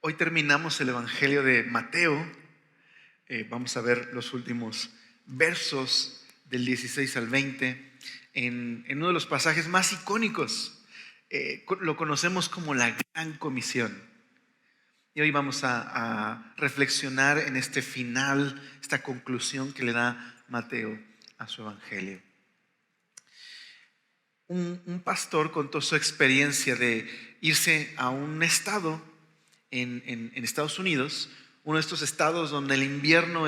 Hoy terminamos el Evangelio de Mateo. Vamos a ver los últimos versos del 16 al 20 en uno de los pasajes más icónicos. Lo conocemos como la Gran Comisión. Y hoy vamos a reflexionar en este final, esta conclusión que le da Mateo a su Evangelio. Un pastor contó su experiencia de irse a un estado en Estados Unidos, uno de estos estados donde el invierno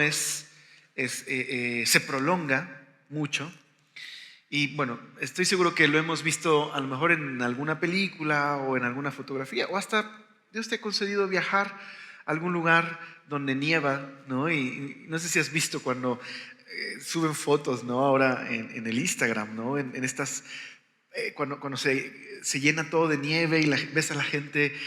se prolonga mucho. Y bueno, estoy seguro que lo hemos visto a lo mejor en alguna película o en alguna fotografía, o hasta Dios te ha concedido viajar a algún lugar donde nieva, ¿no? Y no sé si has visto cuando suben fotos, ¿no? Ahora en el Instagram, ¿no? En estas cuando se llena todo de nieve y ves a la gente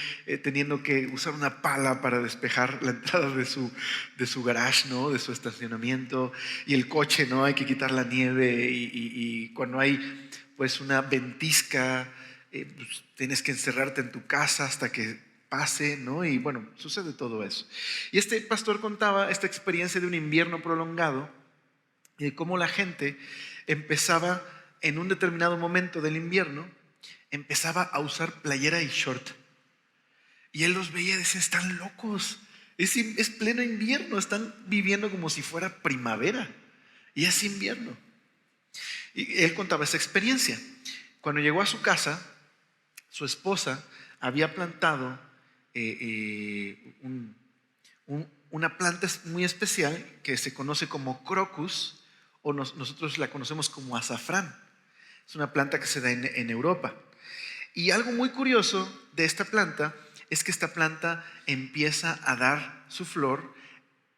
teniendo que usar una pala para despejar la entrada de su garage, ¿no? De su estacionamiento, y el coche, ¿no? Hay que quitar la nieve y cuando hay pues una ventisca, pues, tienes que encerrarte en tu casa hasta que pase, ¿no? Y bueno, sucede todo eso. Y este pastor contaba esta experiencia de un invierno prolongado y de cómo la gente empezaba en un determinado momento del invierno, empezaba a usar playera y short. Y él los veía y decía, están locos, es pleno invierno, están viviendo como si fuera primavera y es invierno. Y él contaba esa experiencia. Cuando llegó a su casa, su esposa había plantado una planta muy especial que se conoce como crocus, o nosotros la conocemos como azafrán. Es una planta que se da en Europa. Y algo muy curioso de esta planta es que esta planta empieza a dar su flor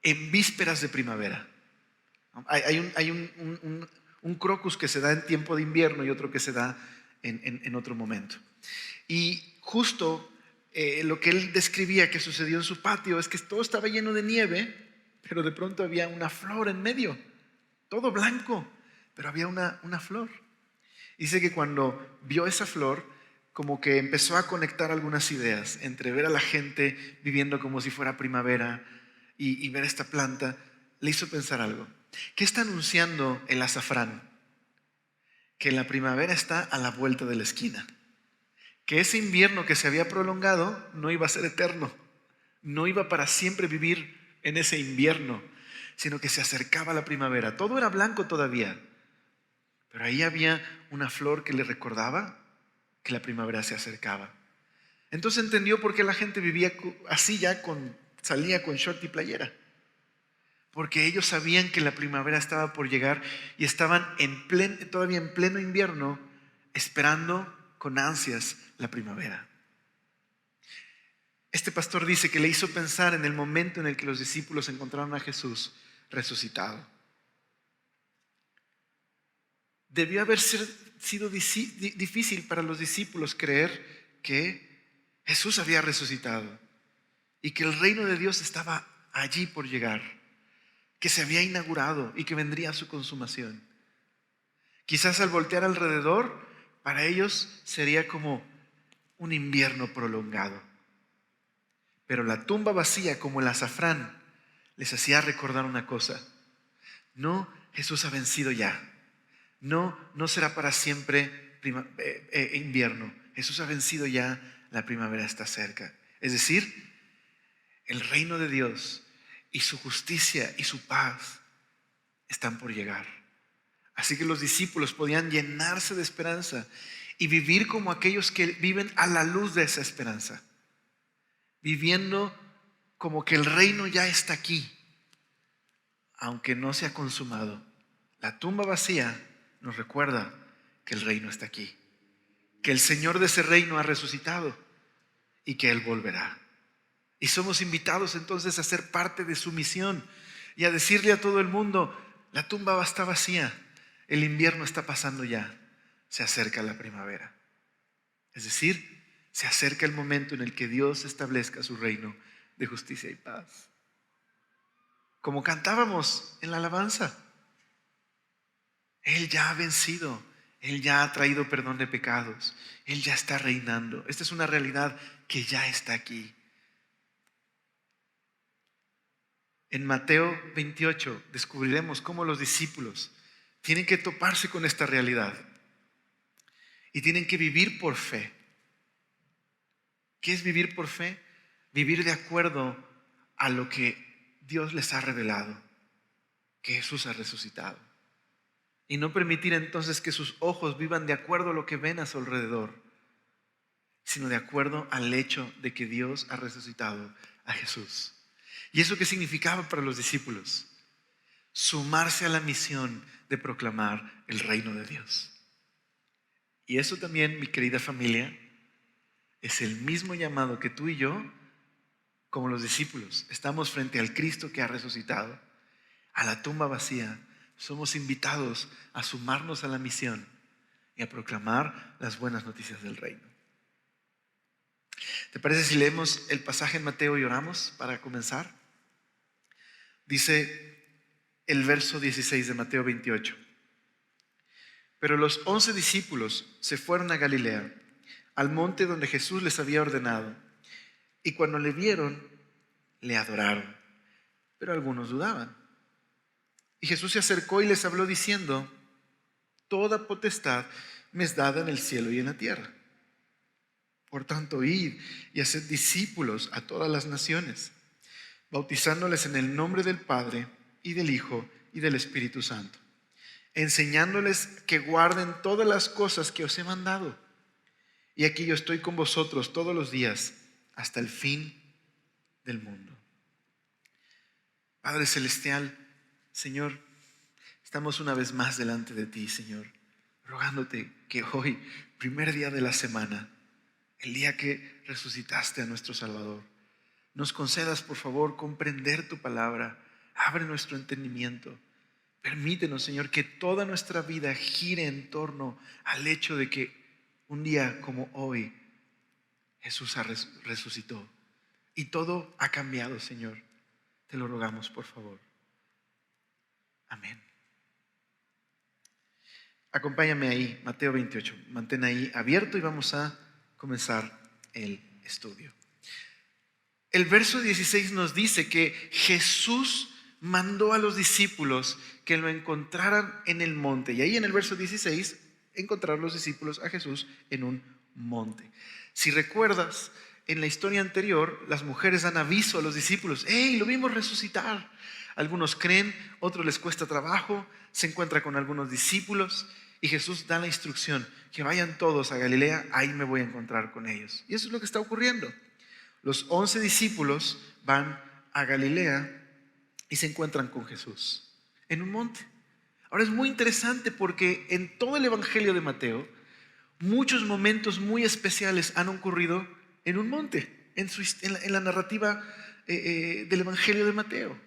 en vísperas de primavera. Hay un crocus que se da en tiempo de invierno y otro que se da en otro momento. Y justo lo que él describía que sucedió en su patio es que todo estaba lleno de nieve, pero de pronto había una flor en medio, todo blanco, pero había una flor. Dice que cuando vio esa flor, como que empezó a conectar algunas ideas entre ver a la gente viviendo como si fuera primavera y ver esta planta. Le hizo pensar algo. ¿Qué está anunciando el azafrán? Que la primavera está a la vuelta de la esquina. Que ese invierno que se había prolongado no iba a ser eterno, no iba para siempre vivir en ese invierno, sino que se acercaba la primavera. Todo era blanco todavía, pero ahí había una flor que le recordaba que la primavera se acercaba. Entonces entendió por qué la gente vivía así ya, salía con short y playera. Porque ellos sabían que la primavera estaba por llegar y estaban todavía en pleno invierno, esperando con ansias la primavera. Este pastor dice que le hizo pensar en el momento en el que los discípulos encontraron a Jesús resucitado. Debió haber sido difícil para los discípulos creer que Jesús había resucitado y que el reino de Dios estaba allí por llegar, que se había inaugurado y que vendría a su consumación. Quizás al voltear alrededor, para ellos sería como un invierno prolongado. Pero la tumba vacía, como el azafrán, les hacía recordar una cosa. No, Jesús ha vencido ya. No será para siempre invierno. Jesús ha vencido ya, la primavera está cerca. Es decir, el reino de Dios y su justicia y su paz están por llegar. Así que los discípulos podían llenarse de esperanza y vivir como aquellos que viven a la luz de esa esperanza, viviendo como que el reino ya está aquí, aunque no se ha consumado. La tumba vacía nos recuerda que el reino está aquí, que el Señor de ese reino ha resucitado y que Él volverá. Y somos invitados entonces a ser parte de su misión y a decirle a todo el mundo: la tumba está vacía, el invierno está pasando ya, se acerca la primavera. Es decir, se acerca el momento en el que Dios establezca su reino de justicia y paz. Como cantábamos en la alabanza, Él ya ha vencido, Él ya ha traído perdón de pecados. Él ya está reinando. Esta es una realidad que ya está aquí. En Mateo 28 descubriremos cómo los discípulos tienen que toparse con esta realidad y tienen que vivir por fe. ¿Qué es vivir por fe? Vivir de acuerdo a lo que Dios les ha revelado, que Jesús ha resucitado. Y no permitir entonces que sus ojos vivan de acuerdo a lo que ven a su alrededor, sino de acuerdo al hecho de que Dios ha resucitado a Jesús. ¿Y eso qué significaba para los discípulos? Sumarse a la misión de proclamar el reino de Dios. Y eso también, mi querida familia, es el mismo llamado que tú y yo, como los discípulos, estamos frente al Cristo que ha resucitado, a la tumba vacía. Somos invitados a sumarnos a la misión y a proclamar las buenas noticias del reino. ¿Te parece si leemos el pasaje en Mateo y oramos para comenzar? Dice el verso 16 de Mateo 28. Pero los 11 discípulos se fueron a Galilea, al monte donde Jesús les había ordenado. Y cuando le vieron, le adoraron, pero algunos dudaban. Y Jesús se acercó y les habló diciendo: toda potestad me es dada en el cielo y en la tierra. Por tanto, id y haced discípulos a todas las naciones, bautizándoles en el nombre del Padre y del Hijo y del Espíritu Santo, enseñándoles que guarden todas las cosas que os he mandado. Y aquí yo estoy con vosotros todos los días hasta el fin del mundo. Padre Celestial, Señor, estamos una vez más delante de ti, Señor, rogándote que hoy, primer día de la semana, el día que resucitaste a nuestro Salvador, nos concedas, por favor, comprender tu palabra. Abre nuestro entendimiento. Permítenos, Señor, que toda nuestra vida gire en torno al hecho de que un día como hoy Jesús resucitó y todo ha cambiado, Señor. Te lo rogamos, por favor. Amén. Acompáñame ahí, Mateo 28. Mantén ahí abierto y vamos a comenzar el estudio. El verso 16 nos dice que Jesús mandó a los discípulos que lo encontraran en el monte. Y ahí en el verso 16 encontraron los discípulos a Jesús en un monte. Si recuerdas, en la historia anterior, las mujeres dan aviso a los discípulos: ¡hey, lo vimos resucitar! Algunos creen, otros les cuesta trabajo, se encuentra con algunos discípulos y Jesús da la instrucción que vayan todos a Galilea, ahí me voy a encontrar con ellos. Y eso es lo que está ocurriendo. Los 11 discípulos van a Galilea y se encuentran con Jesús en un monte. Ahora es muy interesante porque en todo el Evangelio de Mateo, muchos momentos muy especiales han ocurrido en un monte, en la narrativa del Evangelio de Mateo.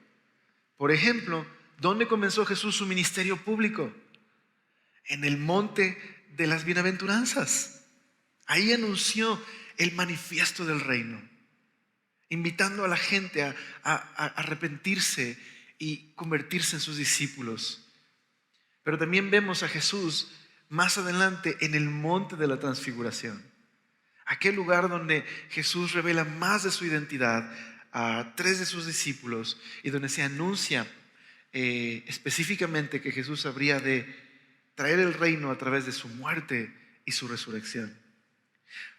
Por ejemplo, ¿dónde comenzó Jesús su ministerio público? En el monte de las bienaventuranzas. Ahí anunció el manifiesto del reino, invitando a la gente a arrepentirse y convertirse en sus discípulos. Pero también vemos a Jesús más adelante en el monte de la transfiguración, aquel lugar donde Jesús revela más de su identidad a 3 de sus discípulos y donde se anuncia específicamente que Jesús habría de traer el reino a través de su muerte y su resurrección.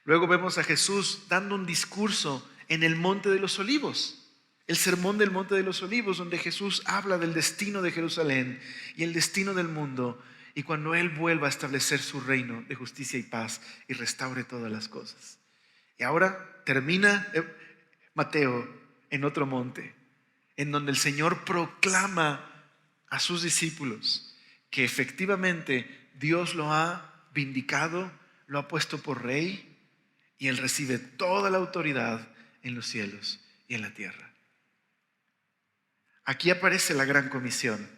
Luego vemos a Jesús dando un discurso en el Monte de los Olivos, el sermón del Monte de los Olivos, donde Jesús habla del destino de Jerusalén y el destino del mundo, y cuando Él vuelva a establecer su reino de justicia y paz y restaure todas las cosas. Y ahora termina Mateo en otro monte, en donde el Señor proclama a sus discípulos que efectivamente Dios lo ha vindicado, lo ha puesto por rey, y Él recibe toda la autoridad en los cielos y en la tierra. Aquí aparece la gran comisión.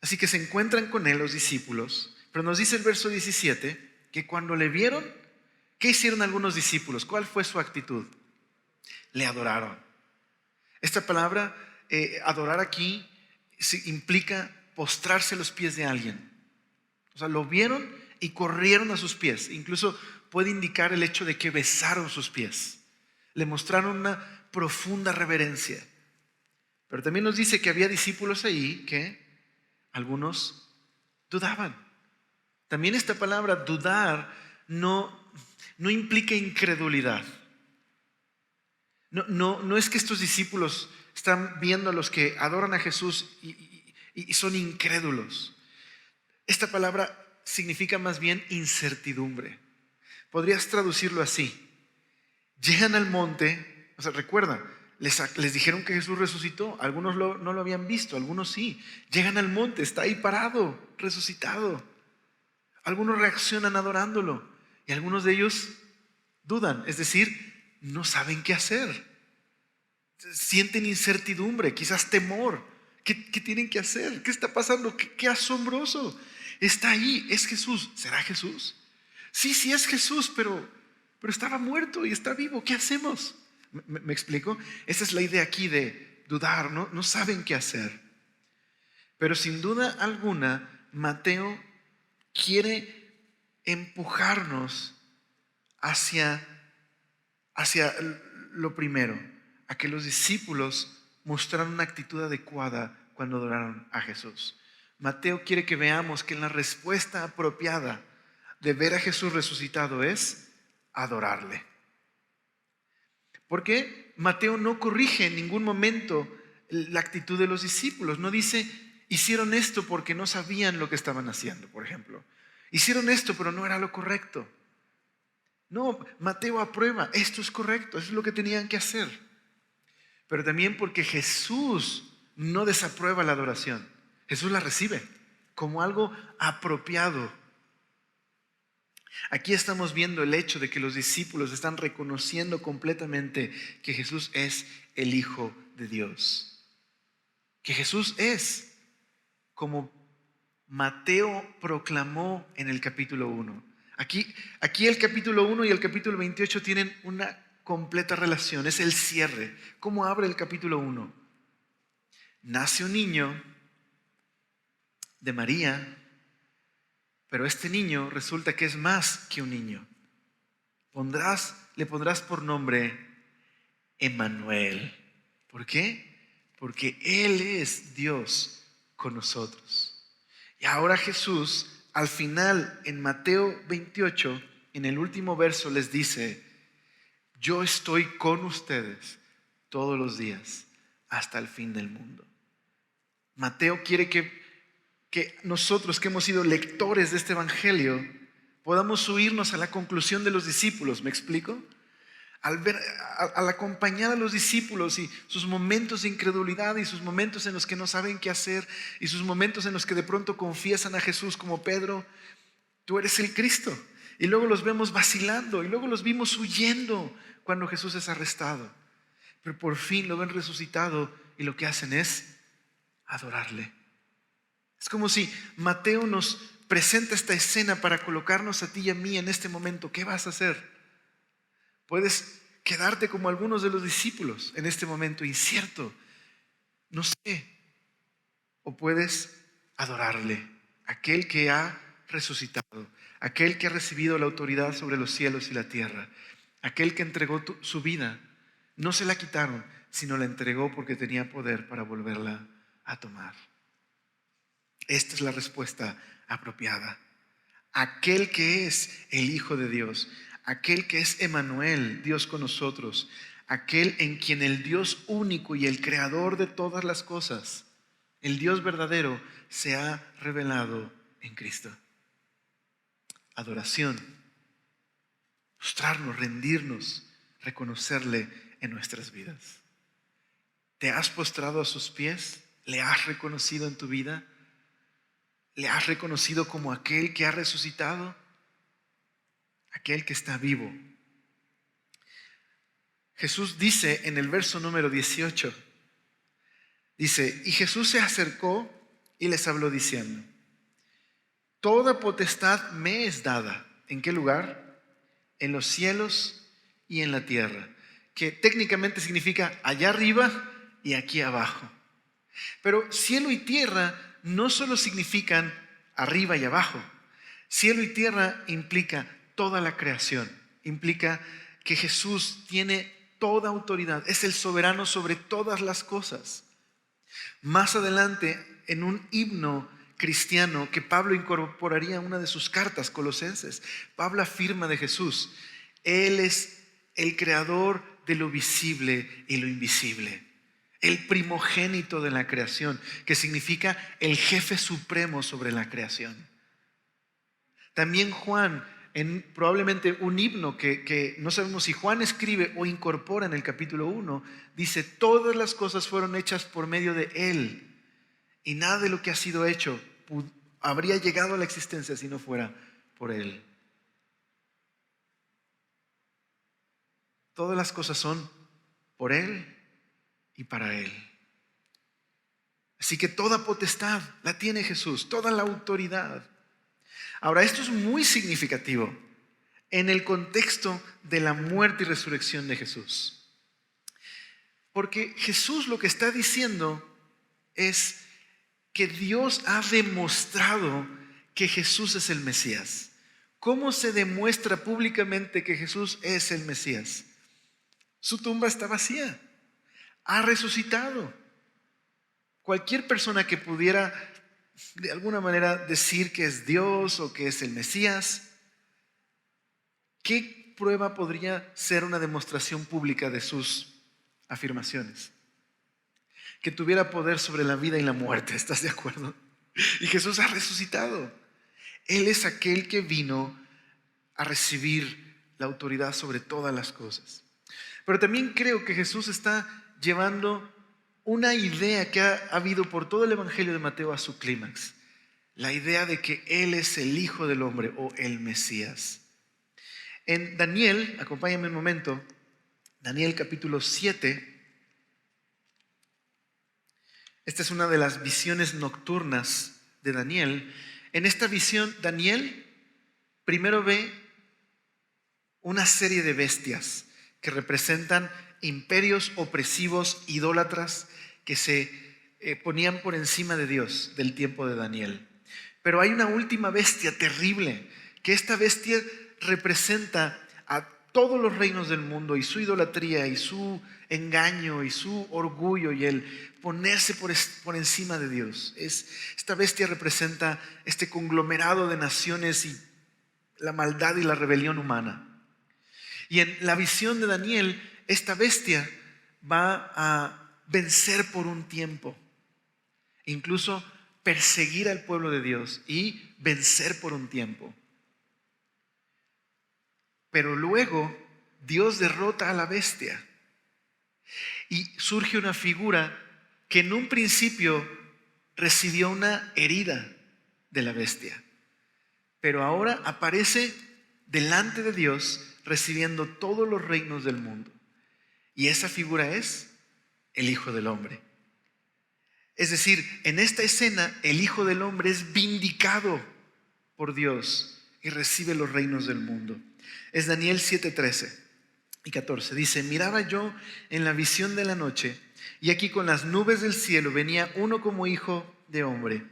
Así que se encuentran con Él los discípulos, pero nos dice el verso 17 que cuando le vieron, ¿qué hicieron algunos discípulos? ¿Cuál fue su actitud? Le adoraron. Esta palabra, adorar aquí, implica postrarse a los pies de alguien, O sea, lo vieron y corrieron a sus pies. Incluso puede indicar el hecho de que besaron sus pies. Le mostraron una profunda reverencia. Pero también nos dice que había discípulos ahí que algunos dudaban. También esta palabra dudar no implica incredulidad. No es que estos discípulos están viendo a los que adoran a Jesús y son incrédulos. Esta palabra significa más bien incertidumbre. Podrías traducirlo así. Llegan al monte, o sea, recuerda, les dijeron que Jesús resucitó. Algunos no lo habían visto, algunos sí. Llegan al monte, está ahí parado, resucitado. Algunos reaccionan adorándolo y algunos de ellos dudan, es decir, no saben qué hacer. Sienten incertidumbre, quizás temor. ¿Qué tienen que hacer? ¿Qué está pasando? ¿Qué asombroso? Está ahí, es Jesús. ¿Será Jesús? Sí es Jesús, pero estaba muerto y está vivo. ¿Qué hacemos? ¿Me explico? Esa es la idea aquí de dudar, no saben qué hacer. Pero sin duda alguna, Mateo quiere empujarnos hacia lo primero, a que los discípulos mostraron una actitud adecuada cuando adoraron a Jesús. Mateo quiere que veamos que la respuesta apropiada de ver a Jesús resucitado es adorarle. ¿Por qué? Mateo no corrige en ningún momento la actitud de los discípulos. No dice, hicieron esto porque no sabían lo que estaban haciendo, por ejemplo. Hicieron esto, pero no era lo correcto. No, Mateo aprueba, esto es correcto, eso es lo que tenían que hacer. Pero también porque Jesús no desaprueba la adoración. Jesús la recibe como algo apropiado. Aquí estamos viendo el hecho de que los discípulos están reconociendo completamente que Jesús es el Hijo de Dios. Que Jesús es como Mateo proclamó en el capítulo 1. Aquí el capítulo 1 y el capítulo 28 tienen una completa relación, es el cierre. ¿Cómo abre el capítulo 1? Nace un niño de María, pero este niño resulta que es más que un niño. Le pondrás por nombre Emmanuel. ¿Por qué? Porque Él es Dios con nosotros. Y ahora Jesús, al final, en Mateo 28, en el último verso, les dice: yo estoy con ustedes todos los días hasta el fin del mundo. Mateo quiere que nosotros, que hemos sido lectores de este evangelio, podamos subirnos a la conclusión de los discípulos. ¿Me explico? Al acompañar a los discípulos y sus momentos de incredulidad y sus momentos en los que no saben qué hacer y sus momentos en los que de pronto confiesan a Jesús como Pedro: tú eres el Cristo. Y luego los vemos vacilando y luego los vimos huyendo cuando Jesús es arrestado. Pero por fin lo ven resucitado y lo que hacen es adorarle. Es como si Mateo nos presenta esta escena para colocarnos a ti y a mí en este momento. ¿Qué vas a hacer? Puedes quedarte como algunos de los discípulos en este momento, incierto, no sé. O puedes adorarle, aquel que ha resucitado, aquel que ha recibido la autoridad sobre los cielos y la tierra, aquel que entregó su vida. No se la quitaron, sino la entregó porque tenía poder para volverla a tomar. Esta es la respuesta apropiada. Aquel que es el Hijo de Dios, aquel que es Emmanuel, Dios con nosotros, aquel en quien el Dios único y el creador de todas las cosas, el Dios verdadero, se ha revelado en Cristo. Adoración, mostrarnos, rendirnos, reconocerle en nuestras vidas. ¿Te has postrado a sus pies? ¿Le has reconocido en tu vida? ¿Le has reconocido como aquel que ha resucitado? Aquel que está vivo. Jesús dice en el verso número 18, dice: y Jesús se acercó y les habló diciendo: toda potestad me es dada. ¿En qué lugar? En los cielos y en la tierra. Que técnicamente significa allá arriba y aquí abajo. Pero cielo y tierra no solo significan arriba y abajo, Cielo y tierra implica toda la creación, implica que Jesús tiene toda autoridad, es el soberano sobre todas las cosas. Más adelante, en un himno cristiano que Pablo incorporaría en una de sus cartas, Colosenses, Pablo afirma de Jesús: Él es el creador de lo visible y lo invisible, el primogénito de la creación, que significa el jefe supremo sobre la creación. También Juan, en probablemente un himno que no sabemos si Juan escribe o incorpora en el capítulo 1, dice: todas las cosas fueron hechas por medio de Él, y nada de lo que ha sido hecho habría llegado a la existencia si no fuera por Él. Todas las cosas son por Él y para Él. Así que toda potestad la tiene Jesús, toda la autoridad. Ahora, esto es muy significativo en el contexto de la muerte y resurrección de Jesús. Porque Jesús lo que está diciendo es que Dios ha demostrado que Jesús es el Mesías. ¿Cómo se demuestra públicamente que Jesús es el Mesías? Su tumba está vacía, ha resucitado. Cualquier persona que pudiera de alguna manera decir que es Dios o que es el Mesías, ¿qué prueba podría ser una demostración pública de sus afirmaciones? Que tuviera poder sobre la vida y la muerte, ¿estás de acuerdo? Y Jesús ha resucitado. Él es aquel que vino a recibir la autoridad sobre todas las cosas. Pero también creo que Jesús está llevando una idea que ha habido por todo el Evangelio de Mateo a su clímax. La idea de que Él es el Hijo del Hombre o el Mesías. En Daniel, acompáñame un momento, Daniel capítulo 7. Esta es una de las visiones nocturnas de Daniel. En esta visión, Daniel primero ve una serie de bestias que representan imperios opresivos, idólatras, que se ponían por encima de Dios del tiempo de Daniel. Pero hay una última bestia terrible, que esta bestia representa a todos los reinos del mundo y su idolatría y su engaño y su orgullo y el ponerse por encima de Dios. Esta bestia representa este conglomerado de naciones y la maldad y la rebelión humana. Y en la visión de Daniel, esta bestia va a vencer por un tiempo, incluso perseguir al pueblo de Dios y vencer por un tiempo. Pero luego Dios derrota a la bestia y surge una figura que en un principio recibió una herida de la bestia, pero ahora aparece delante de Dios recibiendo todos los reinos del mundo. Y esa figura es el Hijo del Hombre. Es decir, en esta escena el Hijo del Hombre es vindicado por Dios y recibe los reinos del mundo. Es Daniel 7:13 y 14. Dice: miraba yo en la visión de la noche, y aquí con las nubes del cielo venía uno como hijo de hombre,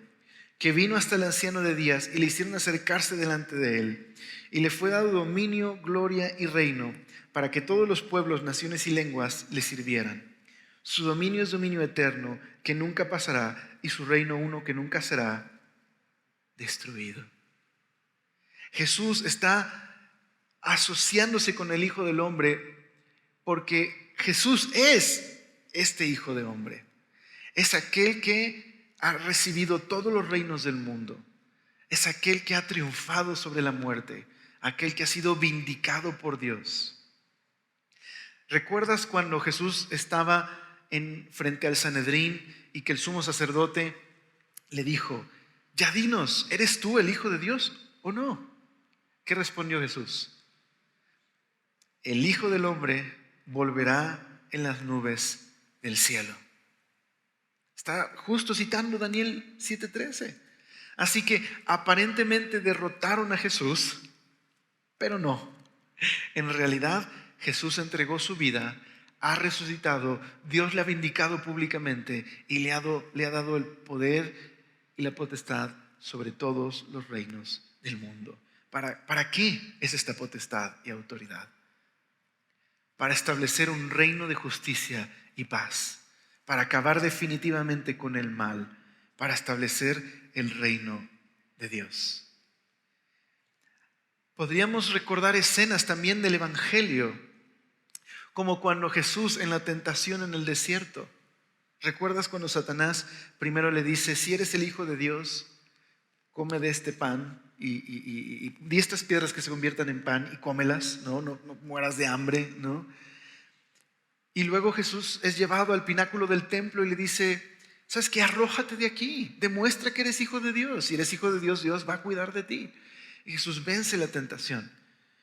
que vino hasta el anciano de días y le hicieron acercarse delante de él. Y le fue dado dominio, gloria y reino, para que todos los pueblos, naciones y lenguas le sirvieran. Su dominio es dominio eterno, que nunca pasará, y su reino uno que nunca será destruido. Jesús está asociándose con el Hijo del Hombre porque Jesús es este Hijo de Hombre. Es aquel que ha recibido todos los reinos del mundo. Es aquel que ha triunfado sobre la muerte, aquel que ha sido vindicado por Dios. ¿Recuerdas cuando Jesús estaba frente al Sanedrín y que el sumo sacerdote le dijo: ya dinos, ¿eres tú el Hijo de Dios o no? ¿Qué respondió Jesús? El Hijo del Hombre volverá en las nubes del cielo. Está justo citando Daniel 7:13. Así que aparentemente derrotaron a Jesús, pero no. En realidad Jesús entregó su vida, ha resucitado, Dios le ha vindicado públicamente y le ha dado el poder y la potestad sobre todos los reinos del mundo. ¿Para qué es esta potestad y autoridad? Para establecer un reino de justicia y paz, para acabar definitivamente con el mal, para establecer el reino de Dios. Podríamos recordar escenas también del Evangelio, como cuando Jesús en la tentación en el desierto. ¿Recuerdas cuando Satanás primero le dice: si eres el Hijo de Dios, come de este pan y di estas piedras que se conviertan en pan y cómelas, no mueras de hambre, ¿no? Y luego Jesús es llevado al pináculo del templo y le dice: ¿sabes qué? Arrójate de aquí, demuestra que eres hijo de Dios. Si eres hijo de Dios, Dios va a cuidar de ti. Y Jesús vence la tentación.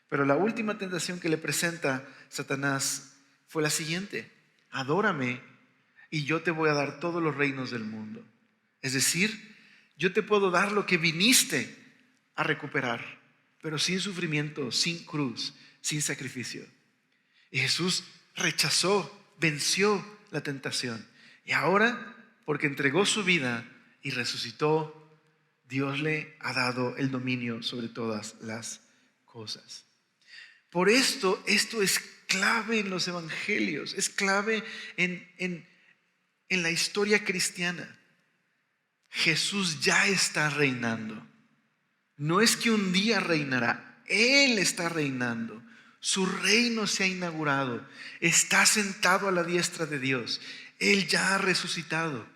Pero la última tentación que le presenta Satanás fue la siguiente: adórame y yo te voy a dar todos los reinos del mundo. Es decir, yo te puedo dar lo que viniste a recuperar, pero sin sufrimiento, sin cruz, sin sacrificio. Y Jesús rechazó, venció la tentación. Y ahora, porque entregó su vida y resucitó, Dios le ha dado el dominio sobre todas las cosas. Por esto es clave en los evangelios, es clave en la historia cristiana. Jesús ya está reinando. No es que un día reinará, Él está reinando. Su reino se ha inaugurado, está sentado a la diestra de Dios. Él ya ha resucitado.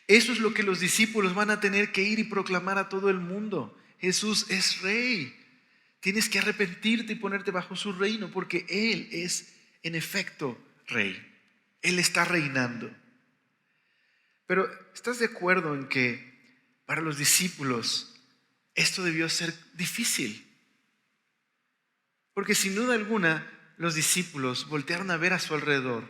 Eso es lo que los discípulos van a tener que ir y proclamar a todo el mundo. Jesús es rey. Tienes que arrepentirte y ponerte bajo su reino, porque Él es en efecto rey. Él está reinando. Pero ¿estás de acuerdo en que para los discípulos esto debió ser difícil? Porque sin duda alguna los discípulos voltearon a ver a su alrededor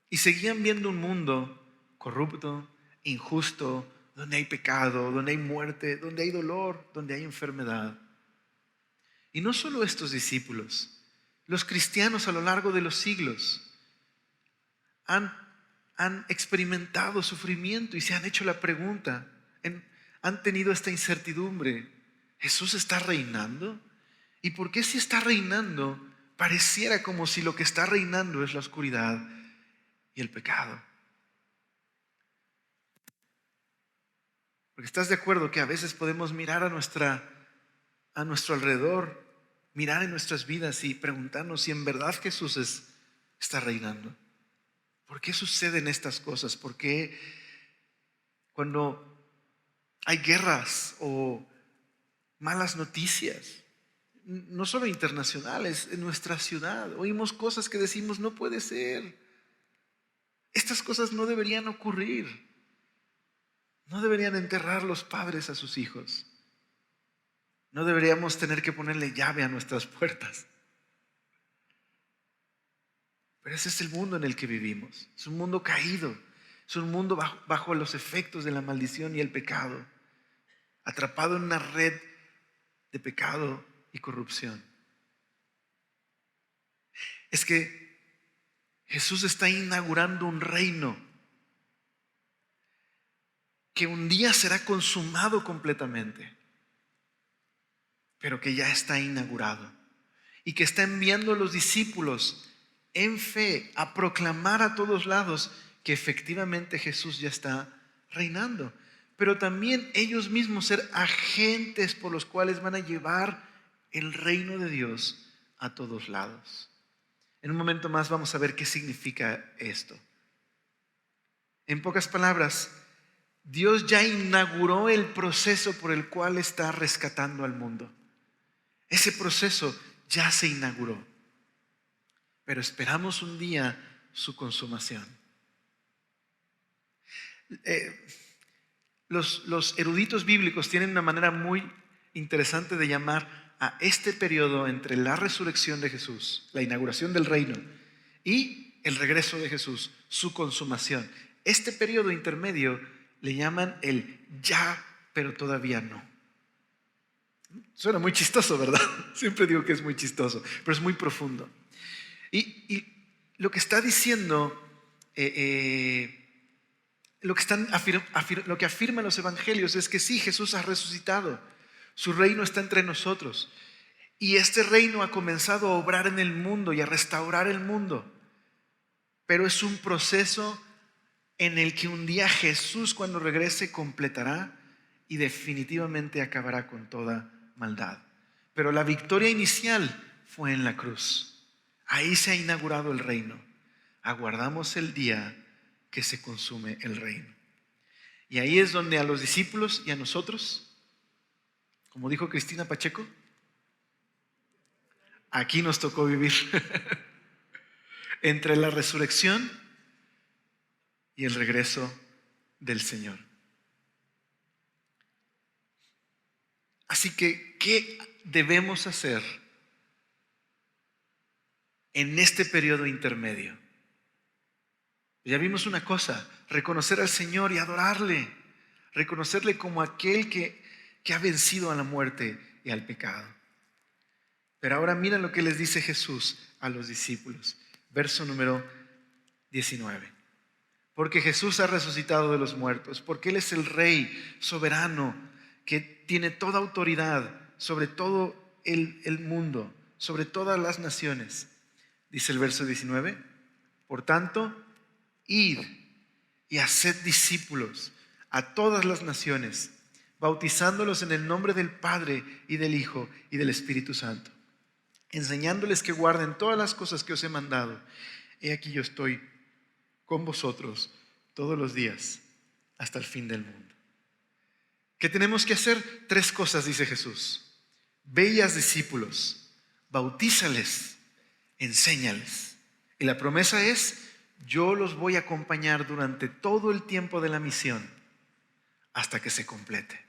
y seguían viendo un mundo corrupto, injusto, donde hay pecado, donde hay muerte, donde hay dolor, donde hay enfermedad. Y no solo estos discípulos, los cristianos a lo largo de los siglos han experimentado sufrimiento y se han hecho la pregunta, han tenido esta incertidumbre: ¿Jesús está reinando? ¿Y por qué si está reinando pareciera como si lo que está reinando es la oscuridad y el pecado? Porque estás de acuerdo que a veces podemos mirar a nuestro alrededor, mirar en nuestras vidas y preguntarnos si en verdad Jesús está reinando. ¿Por qué suceden estas cosas? ¿Por qué cuando hay guerras o malas noticias, no solo internacionales, en nuestra ciudad, oímos cosas que decimos: no puede ser, estas cosas no deberían ocurrir, no deberían enterrar los padres a sus hijos, no deberíamos tener que ponerle llave a nuestras puertas? Pero ese es el mundo en el que vivimos. Es un mundo caído, es un mundo bajo los efectos de la maldición y el pecado, atrapado en una red de pecado y corrupción. Es que Jesús está inaugurando un reino que un día será consumado completamente, pero que ya está inaugurado y que está enviando a los discípulos en fe a proclamar a todos lados que efectivamente Jesús ya está reinando, pero también ellos mismos ser agentes por los cuales van a llevar el reino de Dios a todos lados. En un momento más vamos a ver qué significa esto. En pocas palabras, Dios ya inauguró el proceso por el cual está rescatando al mundo. Ese proceso ya se inauguró, pero esperamos un día su consumación. Los eruditos bíblicos tienen una manera muy interesante de llamar a este periodo entre la resurrección de Jesús, la inauguración del reino, y el regreso de Jesús, su consumación. Este periodo intermedio le llaman el ya, pero todavía no. Suena muy chistoso, ¿verdad? Siempre digo que es muy chistoso, pero es muy profundo. Y lo que está diciendo, lo que afirman los evangelios es que sí, Jesús ha resucitado. Su reino está entre nosotros. Y este reino ha comenzado a obrar en el mundo y a restaurar el mundo. Pero es un proceso en el que un día Jesús, cuando regrese, completará y definitivamente acabará con toda maldad. Pero la victoria inicial fue en la cruz. Ahí se ha inaugurado el reino. Aguardamos el día que se consume el reino. Y ahí es donde a los discípulos y a nosotros, como dijo Cristina Pacheco, aquí nos tocó vivir entre la resurrección y el regreso del Señor. Así que, ¿qué debemos hacer en este periodo intermedio? Ya vimos una cosa: reconocer al Señor y adorarle, reconocerle como aquel que ha vencido a la muerte y al pecado. Pero ahora mira lo que les dice Jesús a los discípulos. Verso número 19. Porque Jesús ha resucitado de los muertos, porque Él es el Rey soberano que tiene toda autoridad sobre todo el mundo, sobre todas las naciones. Dice el verso 19: por tanto, id y haced discípulos a todas las naciones, bautizándolos en el nombre del Padre y del Hijo y del Espíritu Santo, enseñándoles que guarden todas las cosas que os he mandado. He aquí yo estoy con vosotros todos los días hasta el fin del mundo. ¿Qué tenemos que hacer? 3 cosas, dice Jesús. Ve y haz discípulos, bautízales, enséñales. Y la promesa es: yo los voy a acompañar durante todo el tiempo de la misión hasta que se complete.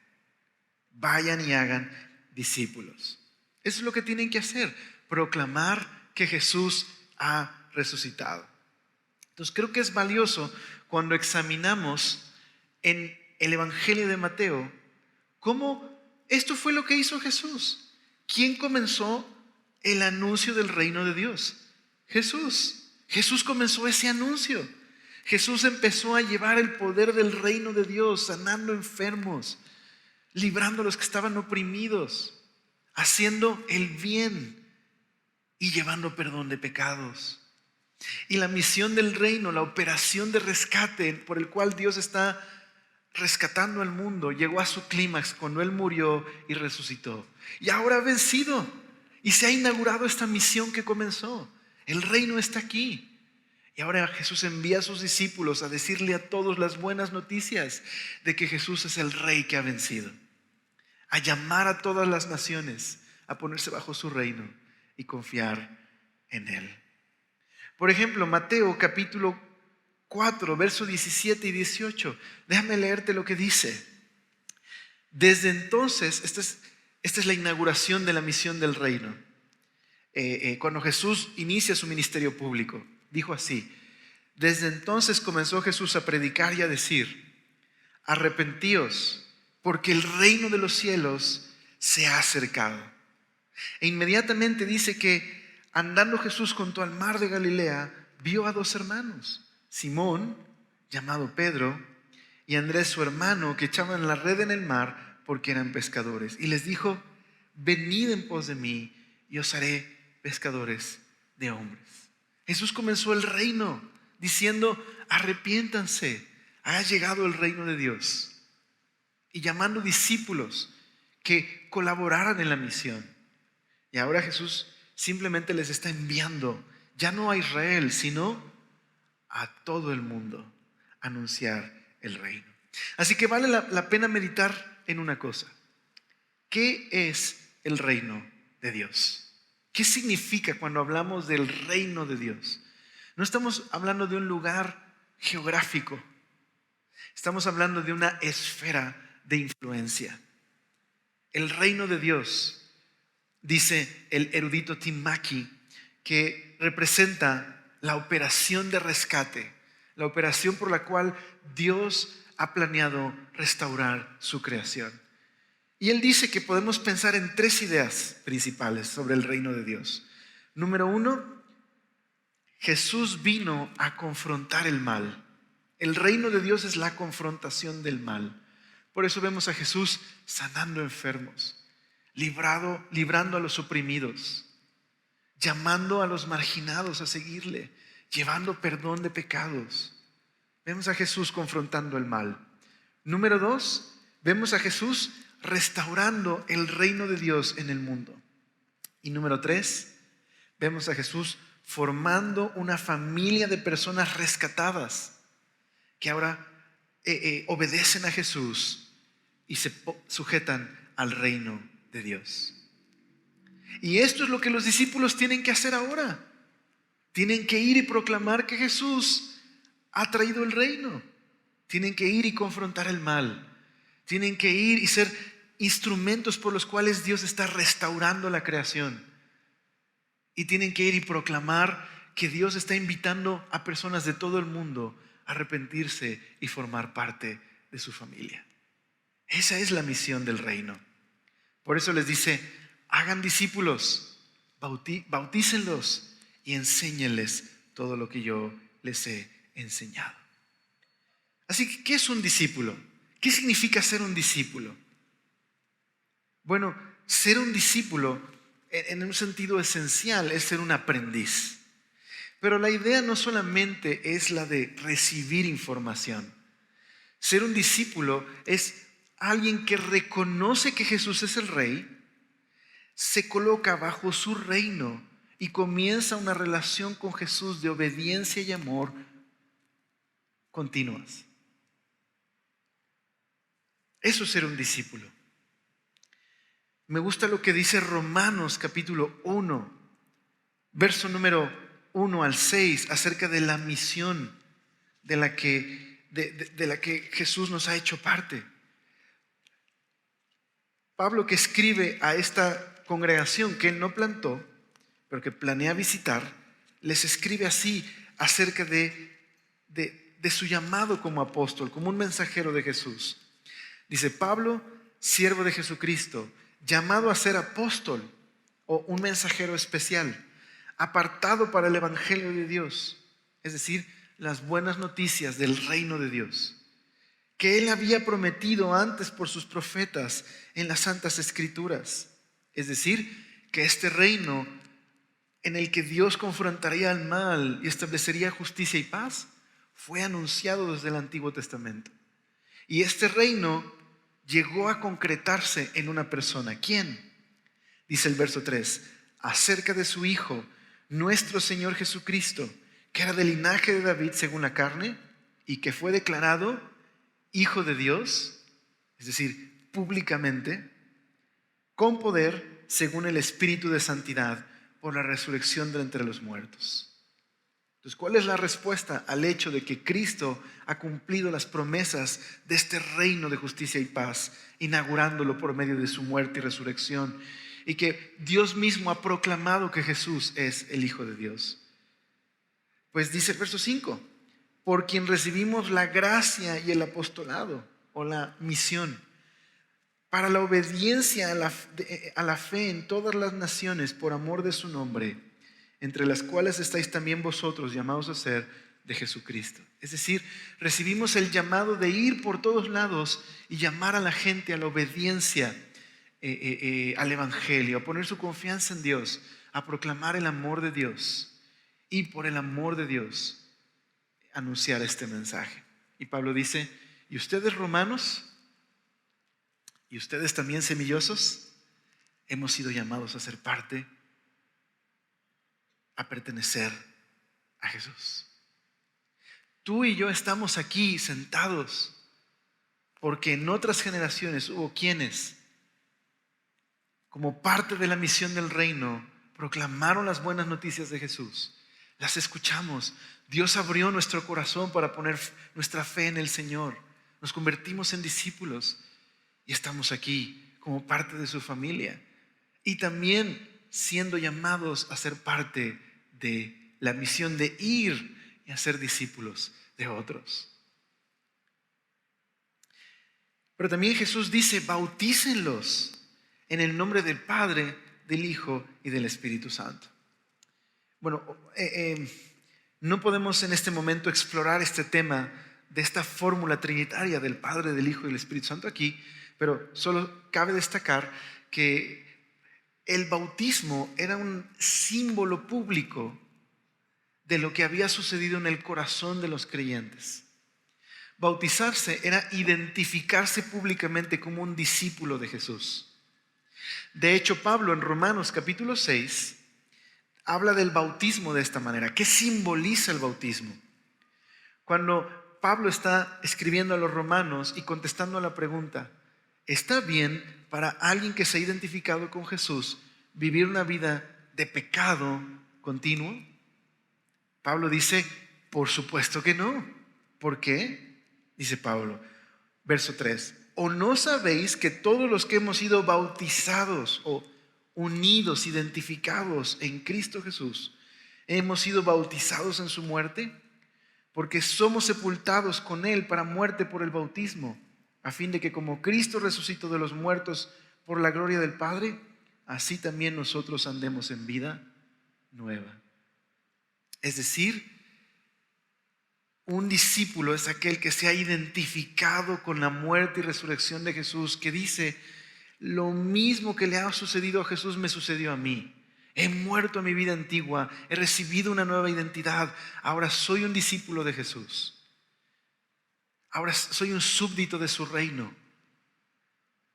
Vayan y hagan discípulos. Eso es lo que tienen que hacer: proclamar que Jesús ha resucitado. Entonces creo que es valioso cuando examinamos en el Evangelio de Mateo cómo esto fue lo que hizo Jesús. ¿Quién comenzó el anuncio del reino de Dios? Jesús. Jesús comenzó ese anuncio. Jesús empezó a llevar el poder del reino de Dios, sanando enfermos, librando a los que estaban oprimidos, haciendo el bien y llevando perdón de pecados. Y la misión del reino, la operación de rescate por el cual Dios está rescatando al mundo, llegó a su clímax cuando Él murió y resucitó. Y ahora ha vencido y se ha inaugurado esta misión que comenzó. El reino está aquí. Y ahora Jesús envía a sus discípulos a decirle a todos las buenas noticias de que Jesús es el Rey que ha vencido. A llamar a todas las naciones a ponerse bajo su reino y confiar en Él. Por ejemplo, Mateo capítulo 4, versos 17 y 18. Déjame leerte lo que dice. Desde entonces, esta es la inauguración de la misión del reino. Cuando Jesús inicia su ministerio público, dijo así: desde entonces comenzó Jesús a predicar y a decir: arrepentíos, porque el reino de los cielos se ha acercado. E inmediatamente dice que andando Jesús junto al mar de Galilea, vio a 2 hermanos, Simón, llamado Pedro, y Andrés su hermano, que echaban la red en el mar porque eran pescadores. Y les dijo: venid en pos de mí y os haré pescadores de hombres. Jesús comenzó el reino diciendo: arrepiéntanse, ha llegado el reino de Dios. Y llamando discípulos que colaboraran en la misión. Y ahora Jesús simplemente les está enviando, ya no a Israel, sino a todo el mundo, a anunciar el reino. Así que vale la pena meditar en una cosa: ¿qué es el reino de Dios? ¿Qué significa cuando hablamos del reino de Dios? No estamos hablando de un lugar geográfico, estamos hablando de una esfera de influencia. El reino de Dios, dice el erudito Tim Mackey, que representa la operación de rescate, la operación por la cual Dios ha planeado restaurar su creación. Y él dice que podemos pensar en 3 ideas principales sobre el reino de Dios. Número 1, Jesús vino a confrontar el mal. El reino de Dios es la confrontación del mal. Por eso vemos a Jesús sanando enfermos, librando a los oprimidos, llamando a los marginados a seguirle, llevando perdón de pecados. Vemos a Jesús confrontando el mal. Número 2, vemos a Jesús restaurando el reino de Dios en el mundo. Y número 3, vemos a Jesús formando una familia de personas rescatadas que ahora obedecen a Jesús y se sujetan al reino de Dios. Y esto es lo que los discípulos tienen que hacer ahora. Tienen que ir y proclamar que Jesús ha traído el reino. Tienen que ir y confrontar el mal. Tienen que ir y ser instrumentos por los cuales Dios está restaurando la creación. Y tienen que ir y proclamar que Dios está invitando a personas de todo el mundo a arrepentirse y formar parte de su familia. Esa es la misión del reino. Por eso les dice: hagan discípulos, bautícenlos y enséñenles todo lo que yo les he enseñado. Así que, ¿qué es un discípulo? ¿Qué significa ser un discípulo? Bueno, ser un discípulo en un sentido esencial es ser un aprendiz. Pero la idea no solamente es la de recibir información. Ser un discípulo es alguien que reconoce que Jesús es el Rey, se coloca bajo su reino y comienza una relación con Jesús de obediencia y amor continuas. Eso es ser un discípulo. Me gusta lo que dice Romanos capítulo 1, verso número 1 al 6, acerca de la misión de la que Jesús nos ha hecho parte. Pablo, que escribe a esta congregación que él no plantó, pero que planea visitar, les escribe así acerca de su llamado como apóstol, como un mensajero de Jesús. Dice: Pablo, siervo de Jesucristo, llamado a ser apóstol o un mensajero especial, apartado para el evangelio de Dios, es decir, las buenas noticias del reino de Dios, que él había prometido antes por sus profetas en las santas escrituras. Es decir, que este reino en el que Dios confrontaría al mal y establecería justicia y paz fue anunciado desde el Antiguo Testamento. Y este reino llegó a concretarse en una persona. ¿Quién? Dice el verso 3, acerca de su Hijo, nuestro Señor Jesucristo, que era del linaje de David según la carne y que fue declarado Hijo de Dios, es decir, públicamente, con poder según el Espíritu de santidad por la resurrección de entre los muertos. Entonces, ¿cuál es la respuesta al hecho de que Cristo ha cumplido las promesas de este reino de justicia y paz, inaugurándolo por medio de su muerte y resurrección, y que Dios mismo ha proclamado que Jesús es el Hijo de Dios? Pues dice el verso 5, por quien recibimos la gracia y el apostolado o la misión para la obediencia a la fe en todas las naciones por amor de su nombre, entre las cuales estáis también vosotros, llamados a ser de Jesucristo. Es decir, recibimos el llamado de ir por todos lados y llamar a la gente a la obediencia al Evangelio, a poner su confianza en Dios, a proclamar el amor de Dios y por el amor de Dios anunciar este mensaje. Y Pablo dice: ¿y ustedes, romanos? ¿Y ustedes también, semillosos? Hemos sido llamados a ser parte, a pertenecer a Jesús. Tú y yo estamos aquí sentados porque en otras generaciones hubo quienes, como parte de la misión del reino, proclamaron las buenas noticias de Jesús. Las escuchamos. Dios abrió nuestro corazón para poner nuestra fe en el Señor. Nos convertimos en discípulos y estamos aquí como parte de su familia. Y también siendo llamados a ser parte de la misión de ir y hacer discípulos de otros. Pero también Jesús dice: bautícenlos en el nombre del Padre, del Hijo y del Espíritu Santo. Bueno, no podemos en este momento explorar este tema de esta fórmula trinitaria del Padre, del Hijo y del Espíritu Santo aquí, pero solo cabe destacar que el bautismo era un símbolo público de lo que había sucedido en el corazón de los creyentes. Bautizarse era identificarse públicamente como un discípulo de Jesús. De hecho, Pablo en Romanos capítulo 6 habla del bautismo de esta manera. ¿Qué simboliza el bautismo? Cuando Pablo está escribiendo a los romanos y contestando a la pregunta, ¿está bien para alguien que se ha identificado con Jesús vivir una vida de pecado continuo? Pablo dice, por supuesto que no. ¿Por qué? Dice Pablo, verso 3, ¿o no sabéis que todos los que hemos sido bautizados o unidos, identificados en Cristo Jesús, hemos sido bautizados en su muerte? Porque somos sepultados con Él para muerte por el bautismo, a fin de que como Cristo resucitó de los muertos por la gloria del Padre, así también nosotros andemos en vida nueva. Es decir, un discípulo es aquel que se ha identificado con la muerte y resurrección de Jesús, que dice, lo mismo que le ha sucedido a Jesús me sucedió a mí. He muerto a mi vida antigua, he recibido una nueva identidad, ahora soy un discípulo de Jesús. Ahora soy un súbdito de su reino.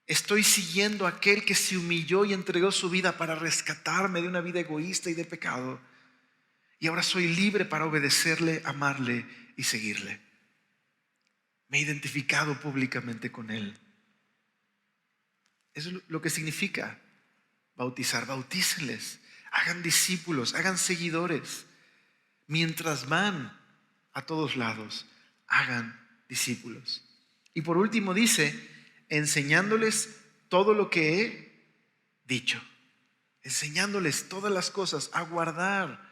Estoy siguiendo a aquel que se humilló y entregó su vida para rescatarme de una vida egoísta y de pecado. Y ahora soy libre para obedecerle, amarle y seguirle. Me he identificado públicamente con Él. Eso es lo que significa bautizar. Bautícenles, hagan discípulos, hagan seguidores. Mientras van a todos lados, hagan discípulos. Y por último dice, enseñándoles todo lo que he dicho. Enseñándoles todas las cosas, a guardar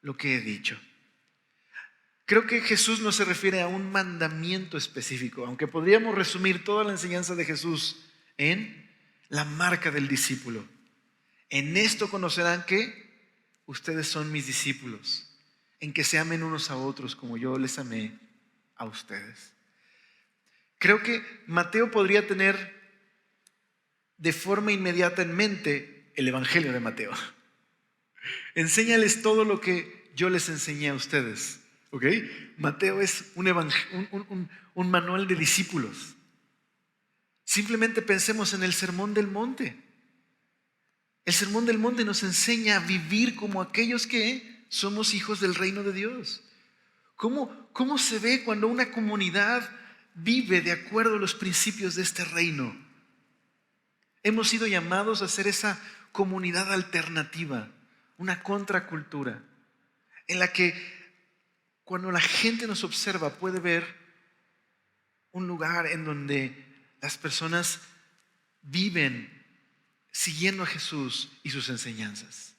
lo que he dicho. Creo que Jesús no se refiere a un mandamiento específico, aunque podríamos resumir toda la enseñanza de Jesús en la marca del discípulo. En esto conocerán que ustedes son mis discípulos, en que se amen unos a otros como yo les amé a ustedes. Creo que Mateo podría tener de forma inmediata en mente el Evangelio de Mateo. Enséñales todo lo que yo les enseñé a ustedes. ¿Ok? Mateo es un manual de discípulos. Simplemente pensemos en el Sermón del Monte. El Sermón del Monte nos enseña a vivir como aquellos que somos hijos del reino de Dios. ¿Cómo se ve cuando una comunidad vive de acuerdo a los principios de este reino? Hemos sido llamados a ser esa comunidad alternativa, una contracultura, en la que cuando la gente nos observa puede ver un lugar en donde las personas viven siguiendo a Jesús y sus enseñanzas.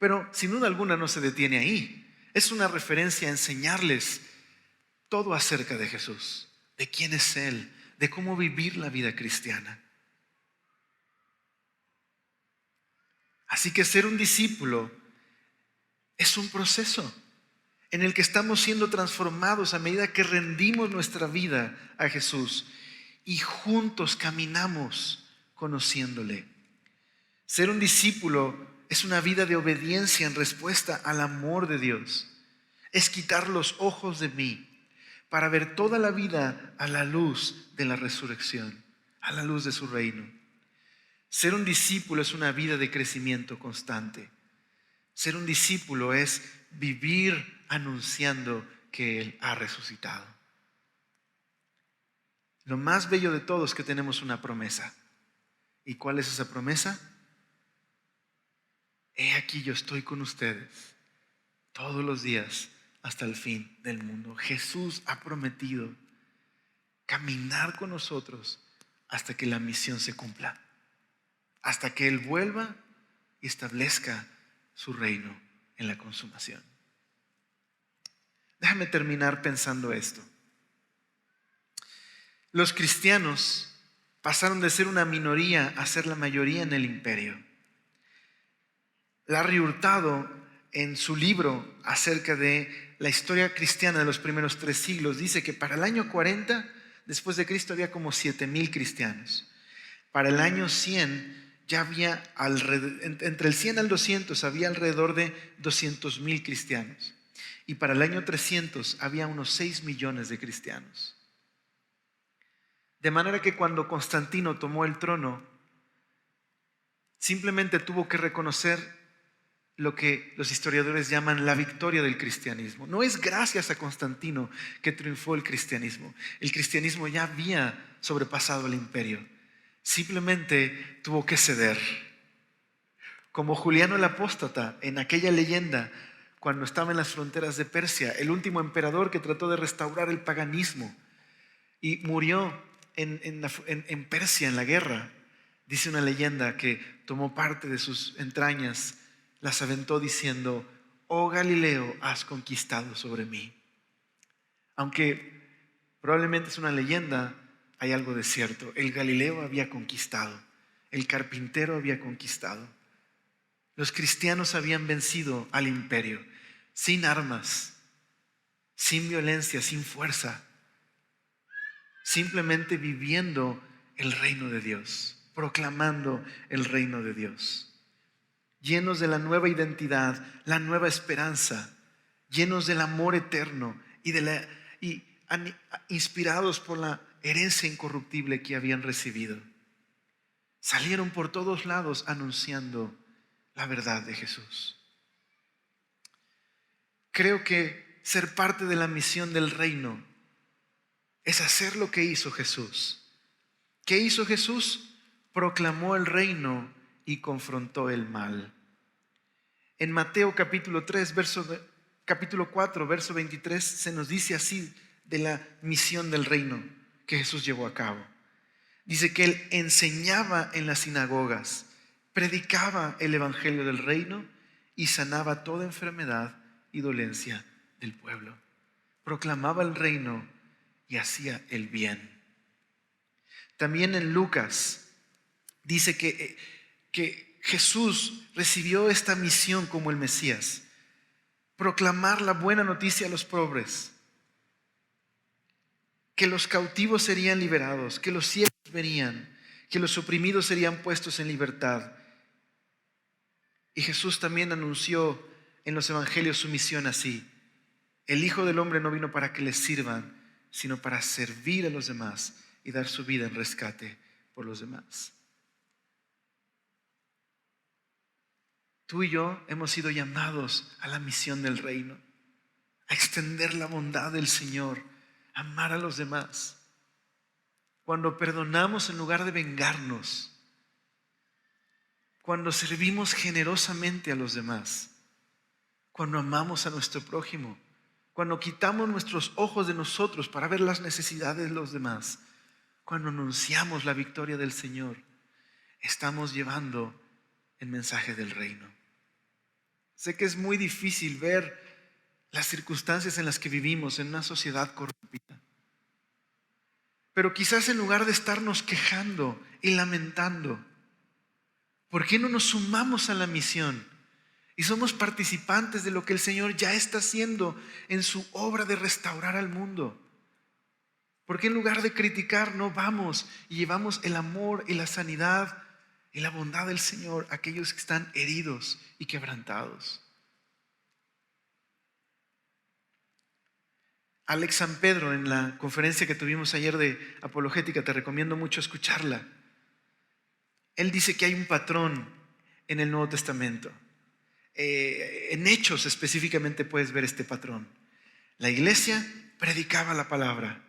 Pero sin duda alguna no se detiene ahí. Es una referencia a enseñarles todo acerca de Jesús, de quién es Él, de cómo vivir la vida cristiana. Así que ser un discípulo es un proceso en el que estamos siendo transformados a medida que rendimos nuestra vida a Jesús y juntos caminamos conociéndole. Ser un discípulo es una vida de obediencia en respuesta al amor de Dios. Es quitar los ojos de mí para ver toda la vida a la luz de la resurrección, a la luz de su reino. Ser un discípulo es una vida de crecimiento constante. Ser un discípulo es vivir anunciando que Él ha resucitado. Lo más bello de todo es que tenemos una promesa. ¿Y cuál es esa promesa? He aquí yo estoy con ustedes todos los días hasta el fin del mundo. Jesús ha prometido caminar con nosotros hasta que la misión se cumpla, hasta que Él vuelva y establezca su reino en la consumación. Déjame terminar pensando esto. Los cristianos pasaron de ser una minoría a ser la mayoría en el imperio. Larry Hurtado, en su libro acerca de la historia cristiana de los primeros 3 siglos, dice que para el año 40 después de Cristo había como 7,000 cristianos. Para el año 100 ya había entre el 100 al 200 había alrededor de 200,000 cristianos. Y para el año 300 había unos 6 millones de cristianos. De manera que cuando Constantino tomó el trono, simplemente tuvo que reconocer lo que los historiadores llaman la victoria del cristianismo. No es gracias a Constantino que triunfó el cristianismo. El cristianismo ya había sobrepasado el imperio. Simplemente tuvo que ceder. Como Juliano el Apóstata en aquella leyenda, cuando estaba en las fronteras de Persia, el último emperador que trató de restaurar el paganismo y murió en Persia en la guerra. Dice una leyenda que tomó parte de sus entrañas, las aventó diciendo: oh Galileo, has conquistado sobre mí. Aunque probablemente es una leyenda, hay algo de cierto. El Galileo había conquistado, el carpintero había conquistado. Los cristianos habían vencido al imperio, sin armas, sin violencia, sin fuerza, simplemente viviendo el reino de Dios, proclamando el reino de Dios, llenos de la nueva identidad, la nueva esperanza, llenos del amor eterno y inspirados por la herencia incorruptible que habían recibido. Salieron por todos lados anunciando la verdad de Jesús. Creo que ser parte de la misión del reino es hacer lo que hizo Jesús. ¿Qué hizo Jesús? Proclamó el reino y confrontó el mal. En Mateo capítulo 4, verso 23, se nos dice así de la misión del reino que Jesús llevó a cabo. Dice que Él enseñaba en las sinagogas, predicaba el evangelio del reino y sanaba toda enfermedad y dolencia del pueblo. Proclamaba el reino y hacía el bien. También en Lucas dice que Jesús recibió esta misión como el Mesías: proclamar la buena noticia a los pobres, que los cautivos serían liberados, que los ciegos verían, que los oprimidos serían puestos en libertad. Y Jesús también anunció en los evangelios su misión así: el Hijo del Hombre no vino para que les sirvan, sino para servir a los demás y dar su vida en rescate por los demás. Tú y yo hemos sido llamados a la misión del reino, a extender la bondad del Señor, a amar a los demás. Cuando perdonamos en lugar de vengarnos, cuando servimos generosamente a los demás, cuando amamos a nuestro prójimo, cuando quitamos nuestros ojos de nosotros para ver las necesidades de los demás, cuando anunciamos la victoria del Señor, estamos llevando el mensaje del reino. Sé que es muy difícil ver las circunstancias en las que vivimos en una sociedad corrompida, pero quizás en lugar de estarnos quejando y lamentando, ¿por qué no nos sumamos a la misión y somos participantes de lo que el Señor ya está haciendo en su obra de restaurar al mundo? ¿Por qué en lugar de criticar no vamos y llevamos el amor y la sanidad y la bondad del Señor a aquellos que están heridos y quebrantados? Alex San Pedro, en la conferencia que tuvimos ayer de apologética, te recomiendo mucho escucharla. Él dice que hay un patrón en el Nuevo Testamento. En Hechos específicamente puedes ver este patrón. La iglesia predicaba la palabra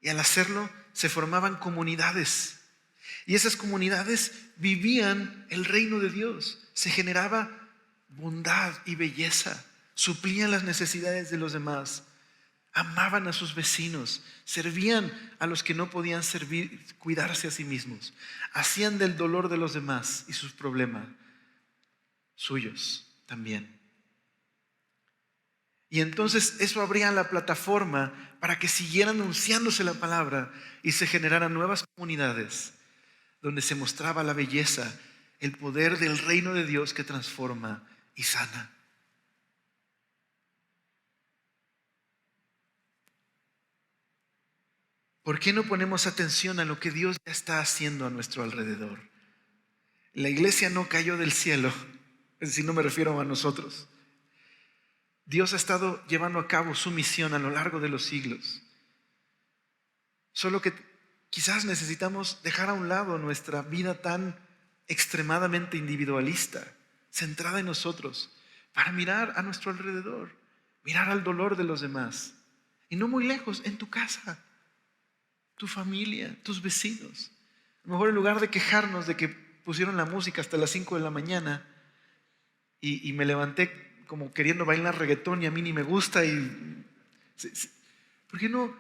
y al hacerlo se formaban comunidades. Y esas comunidades vivían el reino de Dios. Se generaba bondad y belleza. Suplían las necesidades de los demás. Amaban a sus vecinos. Servían a los que no podían cuidarse a sí mismos. Hacían del dolor de los demás y sus problemas suyos también. Y entonces eso abría la plataforma para que siguiera anunciándose la palabra y se generaran nuevas comunidades donde se mostraba la belleza, el poder del reino de Dios que transforma y sana. ¿Por qué no ponemos atención a lo que Dios ya está haciendo a nuestro alrededor? La iglesia no cayó del cielo, es decir, no me refiero a nosotros. Dios ha estado llevando a cabo su misión a lo largo de los siglos. Solo que quizás necesitamos dejar a un lado nuestra vida tan extremadamente individualista, centrada en nosotros, para mirar a nuestro alrededor, mirar al dolor de los demás. Y no muy lejos, en tu casa, tu familia, tus vecinos. A lo mejor en lugar de quejarnos de que pusieron la música hasta las 5 de la mañana y me levanté como queriendo bailar reggaetón y a mí ni me gusta, ¿por qué no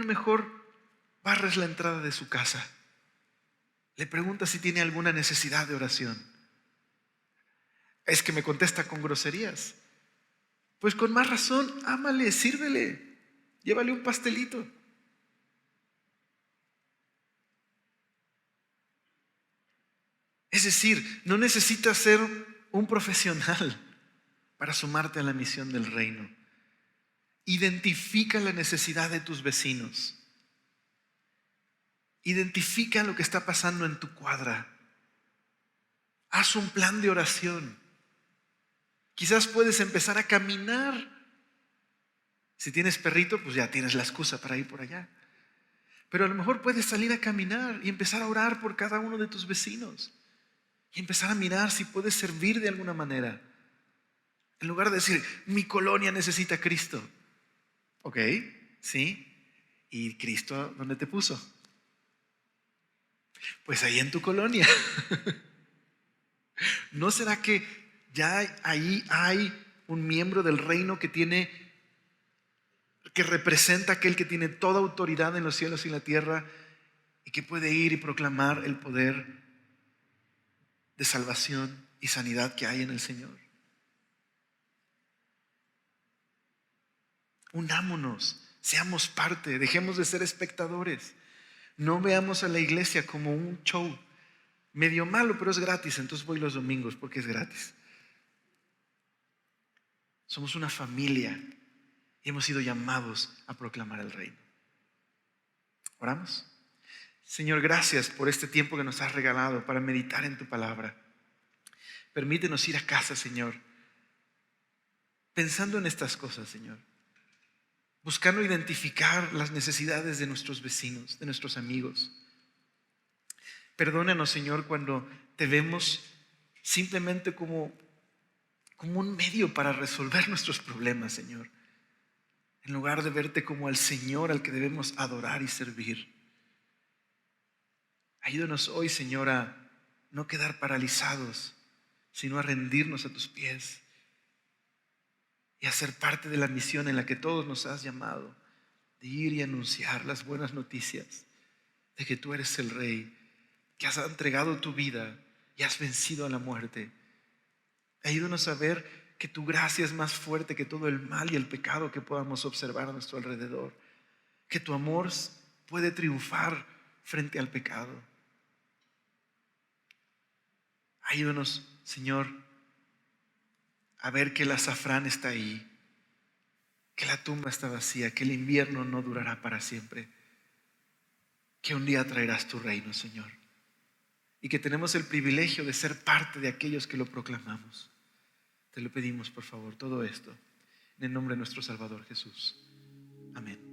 mejor barres la entrada de su casa? Le preguntas si tiene alguna necesidad de oración. Es que me contesta con groserías. Pues con más razón, ámale, sírvele, llévale un pastelito. Es decir, no necesitas ser un profesional para sumarte a la misión del reino. Identifica la necesidad de tus vecinos. Identifica lo que está pasando en tu cuadra. Haz un plan de oración. Quizás puedes empezar a caminar. Si tienes perrito, pues ya tienes la excusa para ir por allá. Pero a lo mejor puedes salir a caminar y empezar a orar por cada uno de tus vecinos. Y empezar a mirar si puedes servir de alguna manera. En lugar de decir, mi colonia necesita a Cristo. Ok, sí. ¿Y Cristo dónde te puso? Pues ahí en tu colonia. ¿No será que ya ahí hay un miembro del reino que representa a aquel que tiene toda autoridad en los cielos y la tierra y que puede ir y proclamar el poder de salvación y sanidad que hay en el Señor? Unámonos, seamos parte, dejemos de ser espectadores. No veamos a la iglesia como un show medio malo, pero es gratis, entonces voy los domingos porque es gratis. Somos una familia y hemos sido llamados a proclamar el reino. ¿Oramos? Señor, gracias por este tiempo que nos has regalado para meditar en tu palabra. Permítenos ir a casa, Señor, pensando en estas cosas, Señor. Buscando identificar las necesidades de nuestros vecinos, de nuestros amigos. Perdónanos, Señor, cuando te vemos simplemente como un medio para resolver nuestros problemas, Señor, en lugar de verte como al Señor al que debemos adorar y servir. Ayúdanos hoy, Señor, a no quedar paralizados, sino a rendirnos a tus pies y a ser parte de la misión en la que todos nos has llamado, de ir y anunciar las buenas noticias de que tú eres el Rey, que has entregado tu vida y has vencido a la muerte. Ayúdanos a ver que tu gracia es más fuerte que todo el mal y el pecado que podamos observar a nuestro alrededor, que tu amor puede triunfar frente al pecado. Ayúdanos, Señor, a ver que el azafrán está ahí, que la tumba está vacía, que el invierno no durará para siempre, que un día traerás tu reino, Señor, y que tenemos el privilegio de ser parte de aquellos que lo proclamamos. Te lo pedimos, por favor, todo esto en el nombre de nuestro Salvador Jesús. Amén.